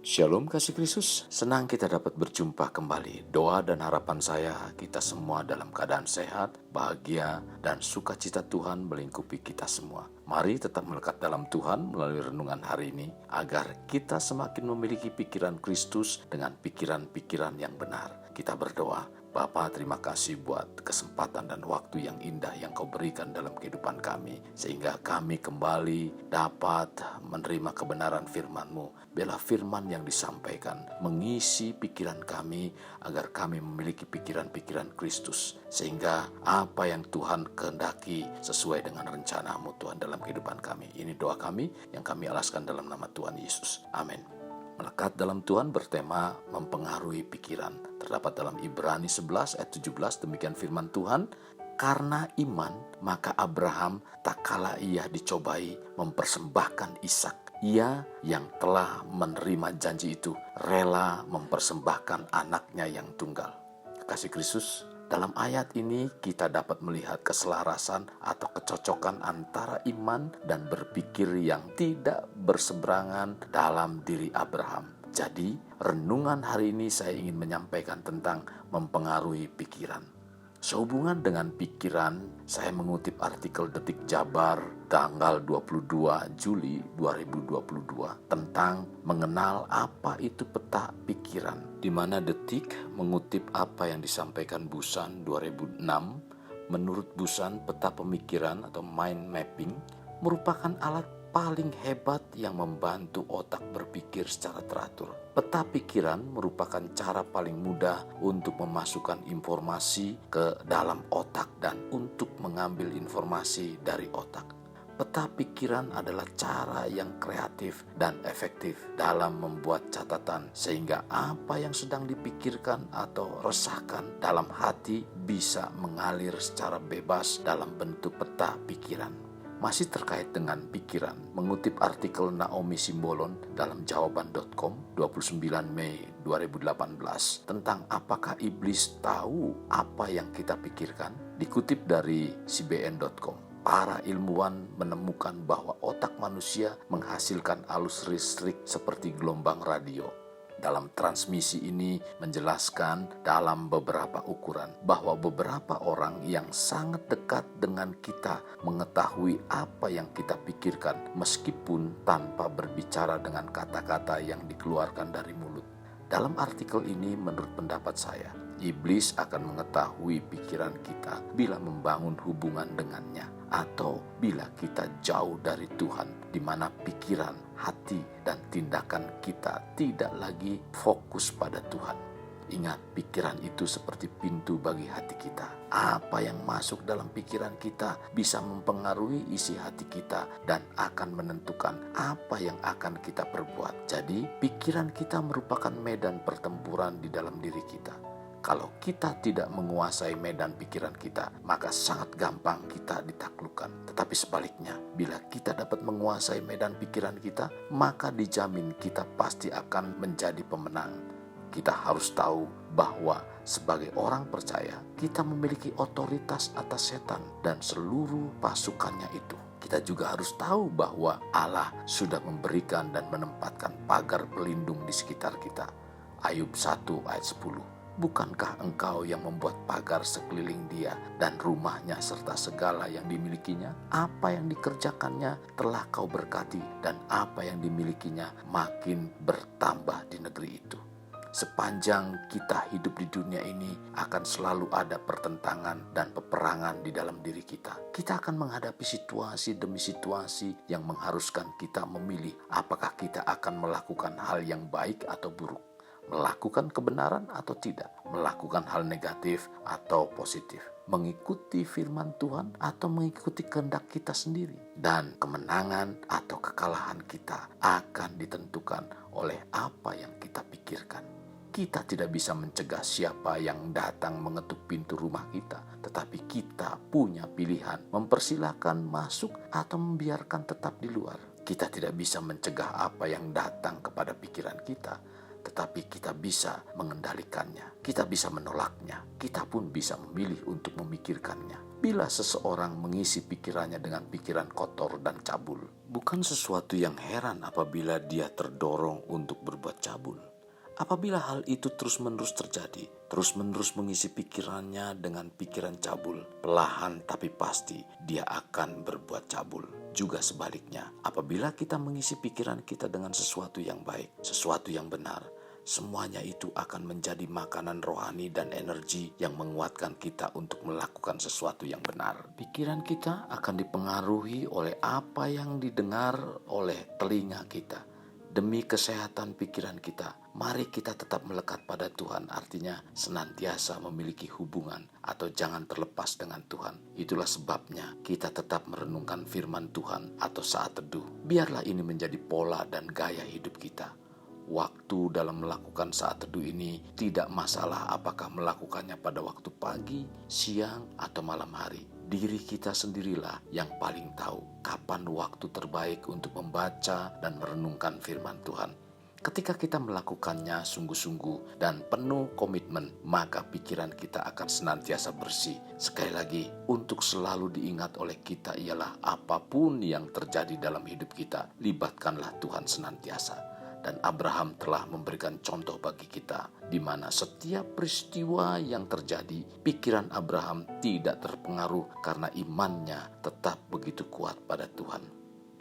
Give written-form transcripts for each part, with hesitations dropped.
Shalom kasih Kristus, senang kita dapat berjumpa kembali. Doa dan harapan saya kita semua dalam keadaan sehat, bahagia, dan sukacita Tuhan melingkupi kita semua. Mari tetap melekat dalam Tuhan melalui renungan hari ini, agar kita semakin memiliki pikiran Kristus dengan pikiran-pikiran yang benar. Kita berdoa. Bapa, terima kasih buat kesempatan dan waktu yang indah yang Kau berikan dalam kehidupan kami, sehingga kami kembali dapat menerima kebenaran firman-Mu. Biarlah firman yang disampaikan mengisi pikiran kami, agar kami memiliki pikiran-pikiran Kristus, sehingga apa yang Tuhan kehendaki sesuai dengan rencana-Mu Tuhan dalam kehidupan kami. Ini doa kami yang kami alaskan dalam nama Tuhan Yesus. Amin. Melekat dalam Tuhan bertema mempengaruhi pikiran. Terdapat dalam Ibrani 11 ayat 17, demikian firman Tuhan. Karena iman, maka Abraham tak kala ia dicobai mempersembahkan Ishak. Ia yang telah menerima janji itu rela mempersembahkan anaknya yang tunggal. Kasih Kristus, dalam ayat ini kita dapat melihat keselarasan atau kecocokan antara iman dan berpikir yang tidak berseberangan dalam diri Abraham. Jadi, renungan hari ini saya ingin menyampaikan tentang mempengaruhi pikiran. Sehubungan dengan pikiran, saya mengutip artikel Detik Jabar tanggal 22 Juli 2022 tentang mengenal apa itu peta pikiran, di mana Detik mengutip apa yang disampaikan Busan 2006. Menurut Busan, peta pemikiran atau mind mapping merupakan alat paling hebat yang membantu otak berpikir secara teratur. Peta pikiran merupakan cara paling mudah untuk memasukkan informasi ke dalam otak dan untuk mengambil informasi dari otak. Peta pikiran adalah cara yang kreatif dan efektif dalam membuat catatan, sehingga apa yang sedang dipikirkan atau resahkan dalam hati bisa mengalir secara bebas dalam bentuk peta pikiran. Masih terkait dengan pikiran, mengutip artikel Naomi Simbolon dalam jawaban.com 29 Mei 2018 tentang apakah iblis tahu apa yang kita pikirkan, dikutip dari cbn.com. Para ilmuwan menemukan bahwa otak manusia menghasilkan arus listrik seperti gelombang radio. Dalam transmisi ini menjelaskan dalam beberapa ukuran bahwa beberapa orang yang sangat dekat dengan kita mengetahui apa yang kita pikirkan meskipun tanpa berbicara dengan kata-kata yang dikeluarkan dari mulut. Dalam artikel ini menurut pendapat saya, iblis akan mengetahui pikiran kita bila membangun hubungan dengannya atau bila kita jauh dari Tuhan, di mana pikiran, hati, dan tindakan kita tidak lagi fokus pada Tuhan. Ingat, pikiran itu seperti pintu bagi hati kita. Apa yang masuk dalam pikiran kita bisa mempengaruhi isi hati kita dan akan menentukan apa yang akan kita perbuat. Jadi, pikiran kita merupakan medan pertempuran di dalam diri kita. Kalau kita tidak menguasai medan pikiran kita, maka sangat gampang kita ditaklukkan. Tetapi sebaliknya, bila kita dapat menguasai medan pikiran kita, maka dijamin kita pasti akan menjadi pemenang. Kita harus tahu bahwa sebagai orang percaya, kita memiliki otoritas atas setan dan seluruh pasukannya itu. Kita juga harus tahu bahwa Allah sudah memberikan dan menempatkan pagar pelindung di sekitar kita. Ayub 1 ayat 10. Bukankah engkau yang membuat pagar sekeliling dia dan rumahnya serta segala yang dimilikinya? Apa yang dikerjakannya telah kau berkati, dan apa yang dimilikinya makin bertambah di negeri itu. Sepanjang kita hidup di dunia ini akan selalu ada pertentangan dan peperangan di dalam diri kita. Kita akan menghadapi situasi demi situasi yang mengharuskan kita memilih apakah kita akan melakukan hal yang baik atau buruk, melakukan kebenaran atau tidak, melakukan hal negatif atau positif, mengikuti firman Tuhan atau mengikuti kehendak kita sendiri. Dan kemenangan atau kekalahan kita akan ditentukan oleh apa yang kita pikirkan. Kita tidak bisa mencegah siapa yang datang mengetuk pintu rumah kita, tetapi kita punya pilihan mempersilahkan masuk atau membiarkan tetap di luar. Kita tidak bisa mencegah apa yang datang kepada pikiran kita, tetapi kita bisa mengendalikannya. Kita bisa menolaknya. Kita pun bisa memilih untuk memikirkannya. Bila seseorang mengisi pikirannya dengan pikiran kotor dan cabul, bukan sesuatu yang heran apabila dia terdorong untuk berbuat cabul. Apabila hal itu terus-menerus terjadi, terus-menerus mengisi pikirannya dengan pikiran cabul, perlahan tapi pasti dia akan berbuat cabul. Juga sebaliknya, apabila kita mengisi pikiran kita dengan sesuatu yang baik, sesuatu yang benar, semuanya itu akan menjadi makanan rohani dan energi yang menguatkan kita untuk melakukan sesuatu yang benar. Pikiran kita akan dipengaruhi oleh apa yang didengar oleh telinga kita. Demi kesehatan pikiran kita, mari kita tetap melekat pada Tuhan, artinya senantiasa memiliki hubungan atau jangan terlepas dengan Tuhan. Itulah sebabnya kita tetap merenungkan firman Tuhan atau saat teduh. Biarlah ini menjadi pola dan gaya hidup kita. Waktu dalam melakukan saat teduh ini tidak masalah apakah melakukannya pada waktu pagi, siang, atau malam hari. Diri kita sendirilah yang paling tahu kapan waktu terbaik untuk membaca dan merenungkan firman Tuhan. Ketika kita melakukannya sungguh-sungguh dan penuh komitmen, maka pikiran kita akan senantiasa bersih. Sekali lagi, untuk selalu diingat oleh kita ialah apapun yang terjadi dalam hidup kita, libatkanlah Tuhan senantiasa. Dan Abraham telah memberikan contoh bagi kita, di mana setiap peristiwa yang terjadi, pikiran Abraham tidak terpengaruh karena imannya tetap begitu kuat pada Tuhan.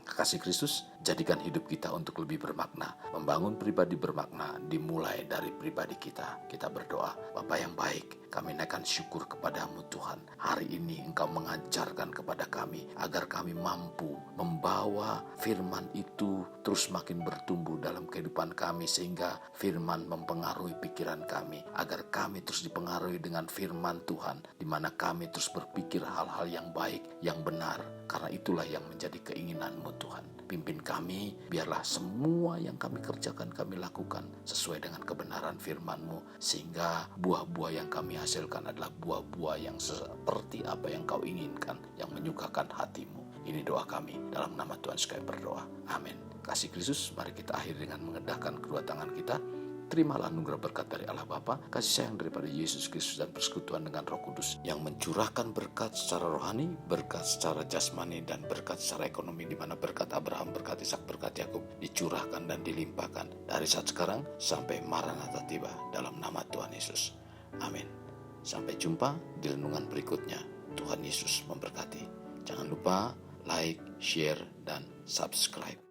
Kasih Kristus, jadikan hidup kita untuk lebih bermakna. Membangun pribadi bermakna dimulai dari pribadi kita. Kita berdoa, Bapa yang baik, kami naikkan syukur kepadamu Tuhan. Hari ini Engkau mengajarkan kepada kami agar kami mampu membawa firman itu terus makin bertumbuh dalam kehidupan kami, sehingga firman mempengaruhi pikiran kami, agar kami terus dipengaruhi dengan firman Tuhan, di mana kami terus berpikir hal-hal yang baik, yang benar, karena itulah yang menjadi keinginanmu Tuhan. Pimpin kami, biarlah semua yang kami kerjakan, kami lakukan sesuai dengan kebenaran firman-Mu, sehingga buah-buah yang kami hasilkan adalah buah-buah yang seperti apa yang Kau inginkan, yang menyukakan hati-Mu. Ini doa kami, dalam nama Tuhan sekali berdoa. Amin. Kasih Kristus, mari kita akhiri dengan mengendahkan kedua tangan kita. Terimalah anugerah berkat dari Allah Bapa, kasih sayang daripada Yesus Kristus, dan persekutuan dengan Roh Kudus yang mencurahkan berkat secara rohani, berkat secara jasmani, dan berkat secara ekonomi, di mana berkat Abraham, berkat Ishak, berkat Yakub dicurahkan dan dilimpahkan dari saat sekarang sampai Maranatha tiba, dalam nama Tuhan Yesus. Amin. Sampai jumpa di renungan berikutnya. Tuhan Yesus memberkati. Jangan lupa like, share, dan subscribe.